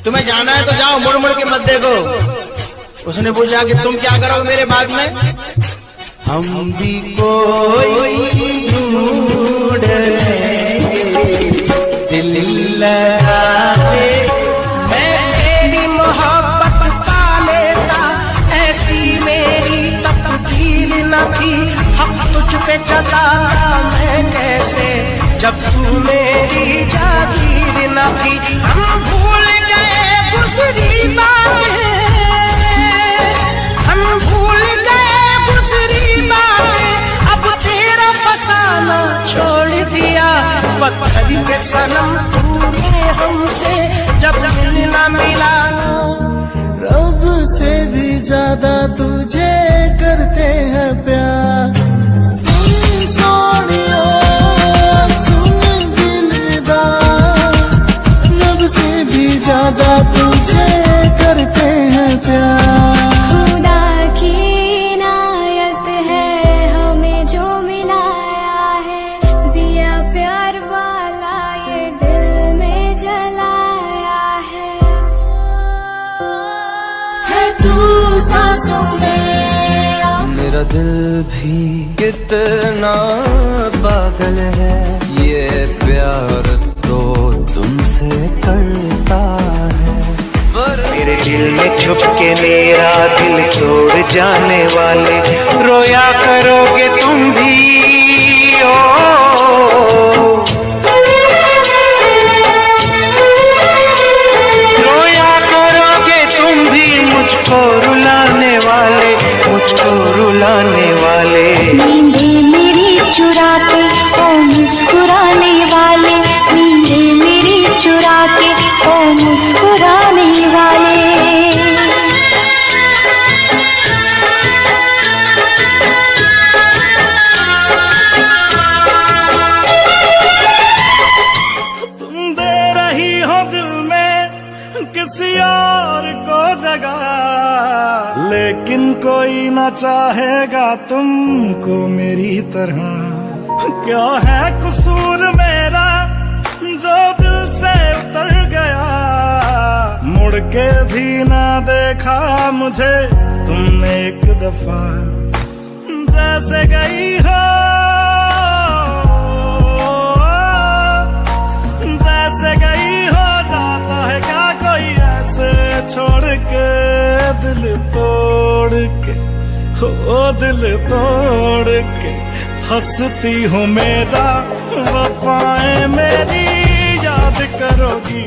तुम्हें जाना है तो जाओ, मुड़ मुड़ के मत देखो। उसने पूछा कि तुम क्या करोगे मेरे बाद में? हम भी कोई ढूंढ लेंगे दिल लगाए। मैं तेरी मोहब्बत पा लेता, ऐसी मेरी तकदीर न थी। हक तुझ पे जताता मैं कैसे, जब तू मेरी जागीर न थी। हम भूल गए गुज़री बातें, हम भूल गए गुज़री बातें। अब तेरा फसाना छोड़ दिया, पत्थर के सनम तूने हमसे जब मिलना मिला। रब से भी ज्यादा तुझे करते हैं प्यार। सुन सोनिया सुन दिलदार, रब से भी ज्यादा तुझे करते हैं प्यार। खुदा की इनायत है हमें जो मिलाया है, दिया प्यार वाला ये दिल में जलाया है तू सांसों में। मेरा दिल भी कितना पागल है, ये प्यार तो तुमसे करता है। मेरे दिल में छुप के मेरा दिल छोड़ जाने वाले, रोया करोगे तुम भी ओ। रोया करोगे तुम भी मुझको रुलाने वाले, मुझको रुलाने वाले। नींदें मेरी चुरा के ओ मुस्कुराने वाले, नींदें मेरी चुरा के ओ मुस्कुराने वाले। तुम दे रही हो दिल में किसी और को जगह, लेकिन कोई ना चाहेगा तुमको मेरी तरह। क्या है कसूर मेरा जो दिल से उतर गया, मुड़ के भी ना देखा मुझे तुमने एक दफा। जैसे गई हो जैसे गई हो, जाता है क्या कोई ऐसे छोड़ के दिल तोड़ के, हो दिल तोड़ के। हंसती हूँ मेरा वफाएं मेरी याद करोगी।